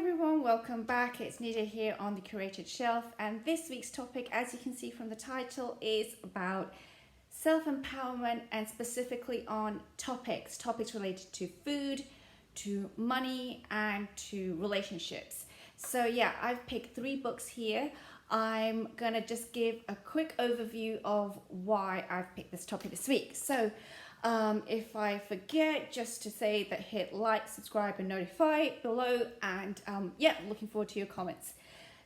everyone, welcome back. It's Nida here on the Curated Shelf, and this week's topic, as you can see from the title, is about self-empowerment and specifically on topics related to food, to money, and to relationships. So yeah, I've picked 3 books here. I'm gonna just give a quick overview of why I've picked this topic this week. So if I forget, just to say that hit like, subscribe, and notify below. And yeah, looking forward to your comments.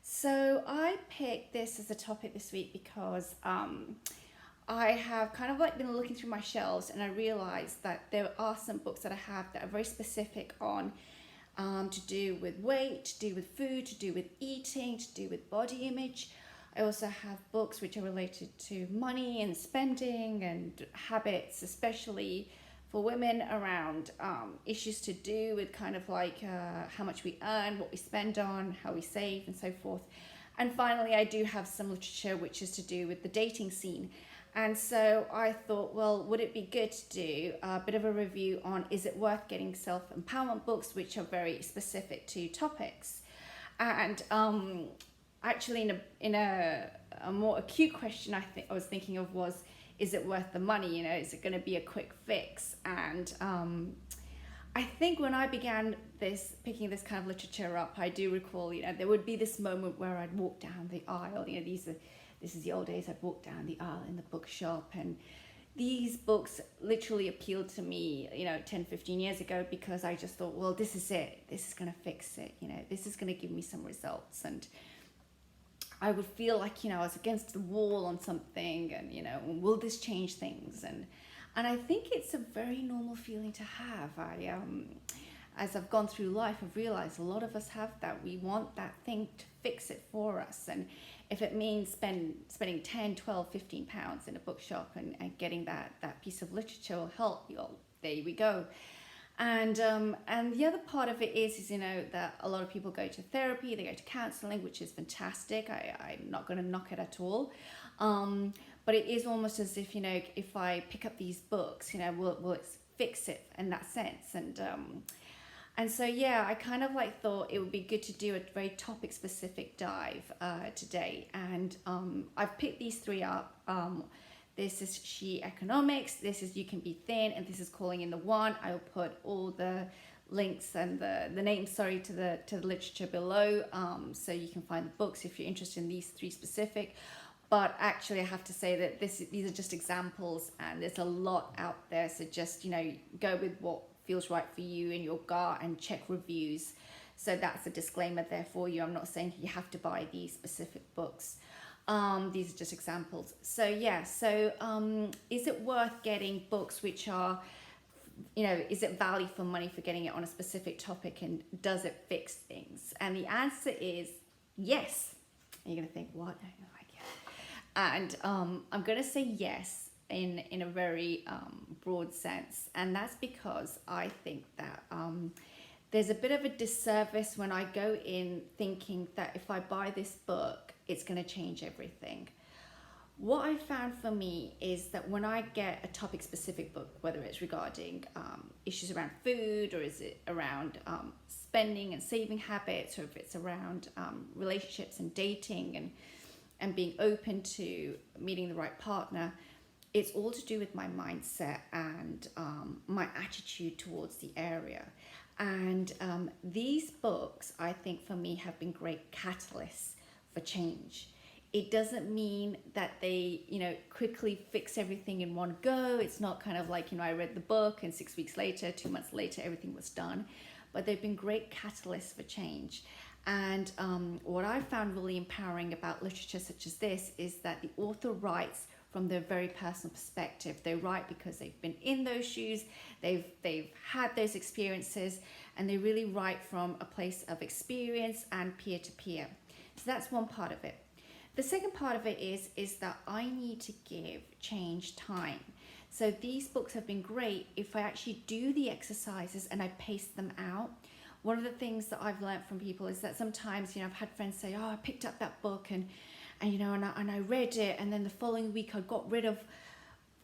So I picked this as a topic this week because I have kind of like been looking through my shelves, and I realized that there are some books that I have that are very specific on to do with weight, to do with food, to do with eating, to do with body image. I also have books which are related to money and spending and habits, especially for women, around issues to do with kind of like how much we earn, what we spend on, how we save, and so forth. And finally, I do have some literature which is to do with the dating scene. And so I thought, well, would it be good to do a bit of a review on is it worth getting self-empowerment books which are very specific to topics? And actually, in a more acute question, I was thinking of was, is it worth the money? You know, is it going to be a quick fix? And I think when I began picking this kind of literature up, I do recall, you know, there would be this moment where I'd walk down the aisle. You know, this is the old days. I'd walk down the aisle in the bookshop, and these books literally appealed to me, you know, 10, 15 years ago, because I just thought, well, this is it. This is going to fix it. You know, this is going to give me some results. And I would feel like, you know, I was against the wall on something, and, you know, will this change things? And I think it's a very normal feeling to have. As I've gone through life, I've realized a lot of us have that. We want that thing to fix it for us. And if it means spending 10, 12, 15 pounds in a bookshop and getting that piece of literature will help you, there we go. And the other part of it is, you know, that a lot of people go to therapy, they go to counseling, which is fantastic. I'm not going to knock it at all. But it is almost as if, you know, if I pick up these books, you know, will it fix it in that sense? And so, yeah, I kind of like thought it would be good to do a very topic specific dive today. And I've picked these 3 up. This is She Economics, this is You Can Be Thin, and this is Calling in the One. I will put all the links and the names, to the literature below, so you can find the books if you're interested in these 3 specific. But actually, I have to say that these are just examples, and there's a lot out there. So just, you know, go with what feels right for you in your gut and check reviews. So that's a disclaimer there for you. I'm not saying you have to buy these specific books. These are just examples. So yeah, is it worth getting books which are, you know, is it value for money for getting it on a specific topic, and does it fix things? And the answer is yes. And you're gonna think, what? No, I get it. And I'm gonna say yes in a very broad sense, and that's because I think that there's a bit of a disservice when I go in thinking that if I buy this book, it's going to change everything. What I found for me is that when I get a topic specific book, whether it's regarding issues around food, or is it around spending and saving habits, or if it's around relationships and dating and being open to meeting the right partner, it's all to do with my mindset and my attitude towards the area. And these books, I think, for me, have been great catalysts for change. It doesn't mean that they, you know, quickly fix everything in one go. It's not kind of like, you know, I read the book and 6 weeks later, 2 months later, everything was done. But they've been great catalysts for change. And what I found really empowering about literature such as this is that the author writes from their very personal perspective. They write because they've been in those shoes, they've had those experiences, and they really write from a place of experience and peer-to-peer. So that's one part of it. The second part of it is that I need to give change time. So these books have been great if I actually do the exercises and I pace them out. One of the things that I've learned from people is that sometimes, you know, I've had friends say, oh, I picked up that book and you know, and I read it, and then the following week I got rid of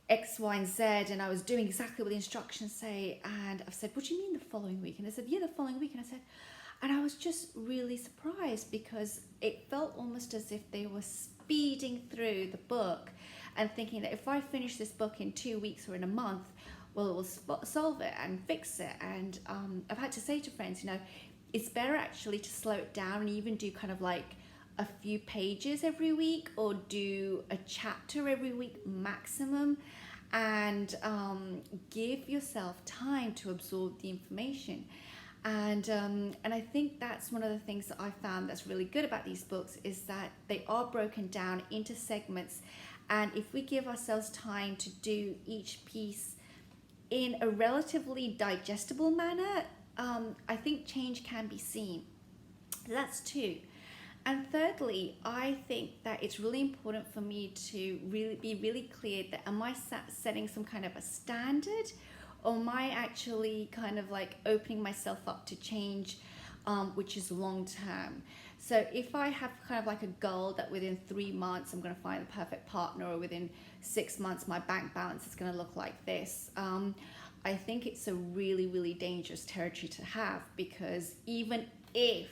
X, Y, and Z, and I was doing exactly what the instructions say. And I've said, what do you mean the following week? And they said, yeah, the following week. And I said, And I was just really surprised because it felt almost as if they were speeding through the book and thinking that if I finish this book in 2 weeks or in a month, well, it will solve it and fix it. And I've had to say to friends, it's better actually to slow it down and even do kind of like a few pages every week or do a chapter every week maximum, and give yourself time to absorb the information. And I think that's one of the things that I found that's really good about these books, is that they are broken down into segments, and if we give ourselves time to do each piece in a relatively digestible manner, I think change can be seen. That's two. And thirdly, I think that it's really important for me to really be really clear that am I setting some kind of a standard, or am I actually kind of like opening myself up to change, which is long term. So if I have kind of like a goal that within 3 months I'm going to find the perfect partner, or within 6 months my bank balance is going to look like this, I think it's a really, really dangerous territory to have, because even if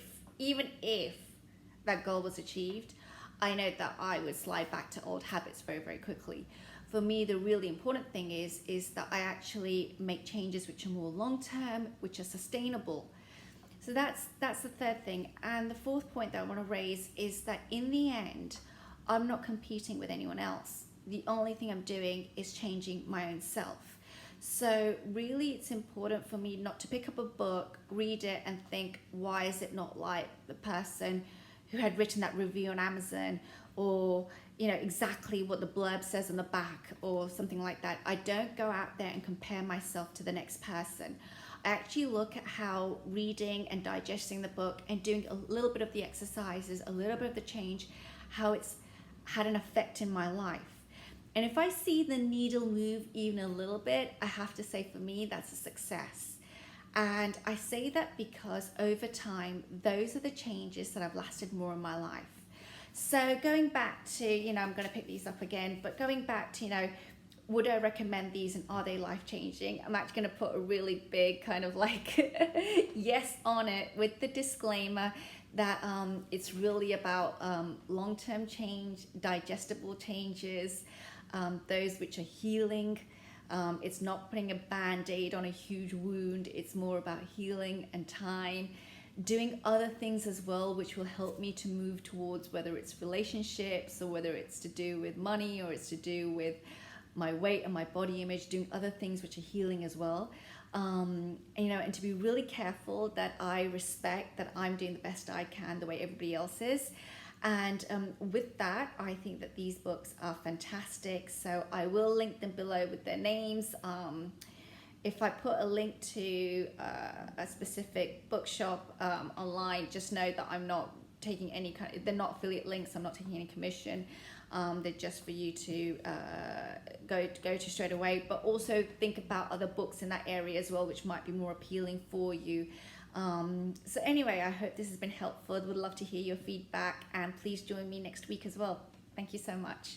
that goal was achieved, I know that I would slide back to old habits very, very quickly. For me, the really important thing is that I actually make changes which are more long-term, which are sustainable. So that's the third thing. And the fourth point that I want to raise is that in the end, I'm not competing with anyone else. The only thing I'm doing is changing my own self. So really, it's important for me not to pick up a book, read it, and think, why is it not like the person who had written that review on Amazon, or exactly what the blurb says on the back, or something like that. I don't go out there and compare myself to the next person. I actually look at how reading and digesting the book and doing a little bit of the exercises, a little bit of the change, how it's had an effect in my life. And if I see the needle move even a little bit, I have to say, for me, that's a success. And I say that because over time, those are the changes that have lasted more in my life. So going back to, I'm going to pick these up again, but going back to, would I recommend these and are they life-changing? I'm actually going to put a really big kind of like yes on it, with the disclaimer that it's really about long-term change, digestible changes, those which are healing. It's not putting a band-aid on a huge wound. It's more about healing and time, doing other things as well, which will help me to move towards, whether it's relationships, or whether it's to do with money, or it's to do with my weight and my body image, doing other things which are healing as well. And to be really careful that I respect that I'm doing the best I can the way everybody else is. And with that, I think that these books are fantastic. So I will link them below with their names. If I put a link to a specific bookshop online, just know that I'm not taking any they're not affiliate links. I'm not taking any commission. They're just for you to go to straight away. But also think about other books in that area as well, which might be more appealing for you. So anyway, I hope this has been helpful. I would love to hear your feedback, and please join me next week as well. Thank you so much.